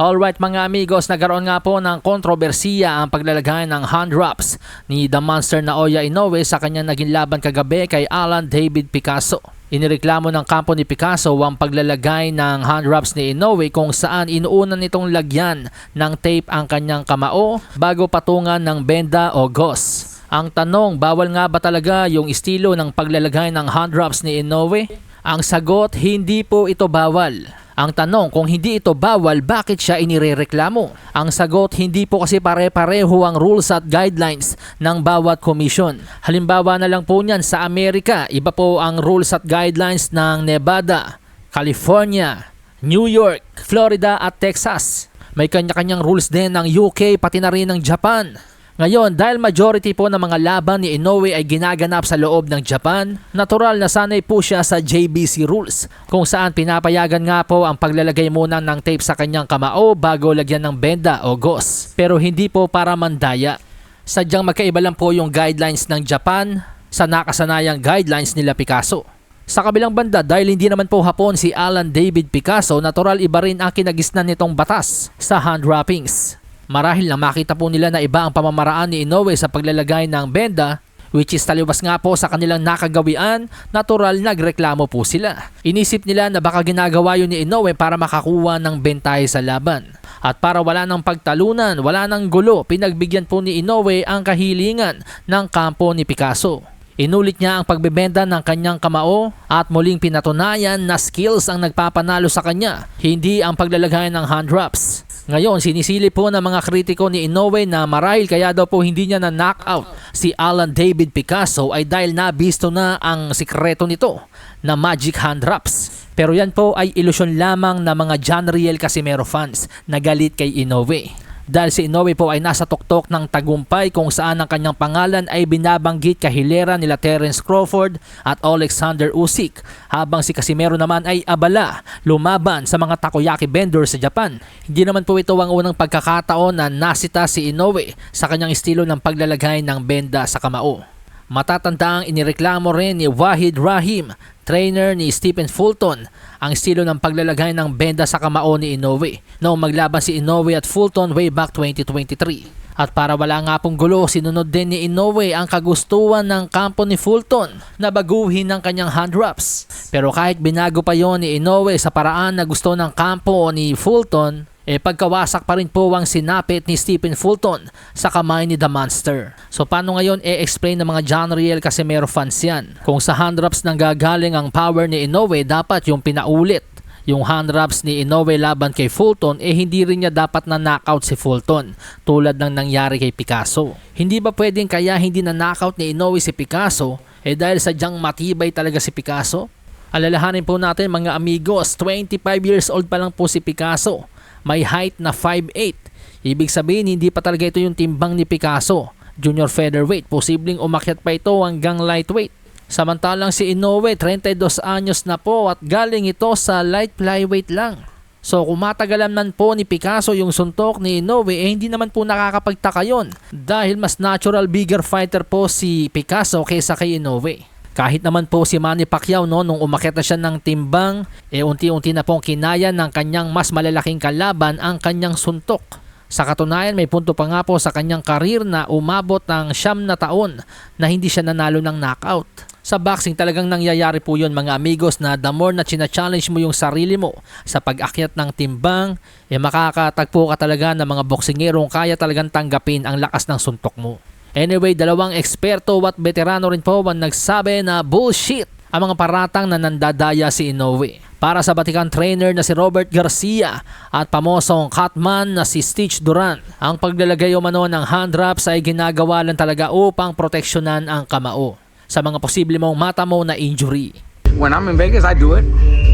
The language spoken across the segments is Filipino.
Alright mga amigos, nagkaroon nga po ng kontrobersiya ang paglalagay ng hand wraps ni The Monster Naoya Inoue sa kanyang naging laban kagabi kay Alan David Picasso. Inireklamo ng kampo ni Picasso ang paglalagay ng hand wraps ni Inoue kung saan inuunan nitong lagyan ng tape ang kanyang kamao bago patungan ng benda o gauze. Ang tanong, bawal nga ba talaga yung estilo ng paglalagay ng hand wraps ni Inoue? Ang sagot, hindi po ito bawal. Ang tanong, kung hindi ito bawal, bakit siya inirereklamo? Ang sagot, hindi po kasi pare-pareho ang rules at guidelines ng bawat komisyon. Halimbawa na lang po niyan sa Amerika, iba po ang rules at guidelines ng Nevada, California, New York, Florida at Texas. May kanya-kanyang rules din ng UK pati na rin ng Japan. Ngayon, dahil majority po ng mga laban ni Inoue ay ginaganap sa loob ng Japan, natural na sanay po siya sa JBC rules, kung saan pinapayagan nga po ang paglalagay muna ng tape sa kanyang kamao bago lagyan ng benda o gauze. Pero hindi po para mandaya. Sadyang magkaiba lang po yung guidelines ng Japan sa nakasanayang guidelines nila Picasso. Sa kabilang banda, dahil hindi naman po Hapon si Alan David Picasso, natural iba rin ang kinagisnan nitong batas sa hand wrappings. Marahil na makita po nila na iba ang pamamaraan ni Inoue sa paglalagay ng benda, which is taliwas nga po sa kanilang nakagawian, natural nagreklamo po sila. Inisip nila na baka ginagawa yun ni Inoue para makakuha ng bentahe sa laban. At para wala ng pagtalunan, wala ng gulo, pinagbigyan po ni Inoue ang kahilingan ng kampo ni Picasso. Inulit niya ang pagbebenta ng kanyang kamao at muling pinatunayan na skills ang nagpapanalo sa kanya, hindi ang paglalagay ng hand wraps. Ngayon, sinisili po ng mga kritiko ni Inoue na marahil kaya daw po hindi niya na knockout si Alan David Picasso ay dahil nabisto na ang sikreto nito na magic hand wraps. Pero yan po ay ilusyon lamang ng mga John Riel Casimero fans na galit kay Inoue. Dahil si Inoue po ay nasa tuktok ng tagumpay kung saan ang kanyang pangalan ay binabanggit kahilera nila Terence Crawford at Alexander Usyk, habang si Casimero naman ay abala lumaban sa mga takoyaki vendors sa Japan. Hindi naman po ito ang unang pagkakataon na nasita si Inoue sa kanyang estilo ng paglalagay ng benda sa kamao. Matatanda ang inireklamo rin ni Wahid Rahim, trainer ni Stephen Fulton, ang estilo ng paglalagay ng benda sa kamao ni Inoue noong maglaban si Inoue at Fulton way back 2023. At para wala nga pong gulo, sinunod din ni Inoue ang kagustuhan ng kampo ni Fulton na baguhin ng kanyang hand wraps. Pero kahit binago pa yon ni Inoue sa paraan na gusto ng kampo ni Fulton, pagkawasak pa rin po ang sinapit ni Stephen Fulton sa kamay ni The Monster. So paano ngayon explain ng mga John Riel Casimero fans yan? Kung sa hand wraps nang gagaling ang power ni Inoue, dapat yung pinaulit. Yung hand wraps ni Inoue laban kay Fulton, hindi rin niya dapat na knockout si Fulton tulad ng nangyari kay Picasso. Hindi ba pwedeng kaya hindi na knockout ni Inoue si Picasso dahil sadyang matibay talaga si Picasso? Alalahanin po natin mga amigos, 25 years old pa lang po si Picasso. May height na 5'8". Ibig sabihin hindi pa talaga ito yung timbang ni Picasso, junior featherweight. Posibleng umakyat pa ito hanggang lightweight. Samantalang si Inoue 32 anyos na po at galing ito sa light flyweight lang. So kung matagalan man po ni Picasso yung suntok ni Inoue, hindi naman po nakakapagtaka yon dahil mas natural bigger fighter po si Picasso kaysa kay Inoue. Kahit naman po si Manny Pacquiao nung umakyat na siya ng timbang, unti-unti na pong kinaya ng kanyang mas malalaking kalaban ang kanyang suntok. Sa katunayan, may punto pa nga po sa kanyang karir na umabot ng 9 na taon na hindi siya nanalo ng knockout. Sa boxing talagang nangyayari po yun mga amigos na the more na china-challenge mo yung sarili mo sa pag-akyat ng timbang, makakatagpo ka talaga ng mga boksingerong kaya talagang tanggapin ang lakas ng suntok mo. Anyway, dalawang eksperto at veterano rin po ang nagsabi na bullshit ang mga paratang na nandadaya si Inoue. Para sa batikang trainer na si Robert Garcia at pamosong cutman na si Stitch Duran, ang paglalagay umano ng hand wraps ay ginagawa lang talaga upang proteksyonan ang kamao sa mga posible mong matamo na injury. When I'm in Vegas, I do it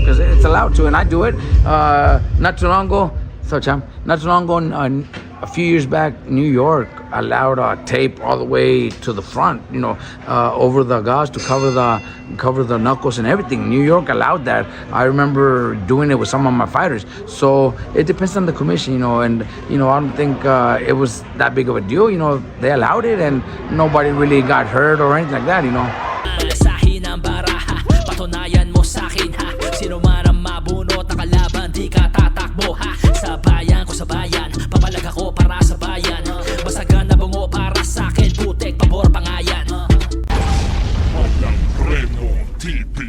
because it's allowed to, and I do it. Not too long ago, a few years back, New York allowed tape all the way to the front, over the gauze to cover the knuckles and everything. New York allowed that. I remember doing it with some of my fighters. So it depends on the commission, and I don't think it was that big of a deal. They allowed it, and nobody really got hurt or anything like that. Sahin ang baraha, patunayan mo sa'kin ha. Sino man ang mabunot na kalaban, di ka tatakbo ha. Sa bayan ko sa TP.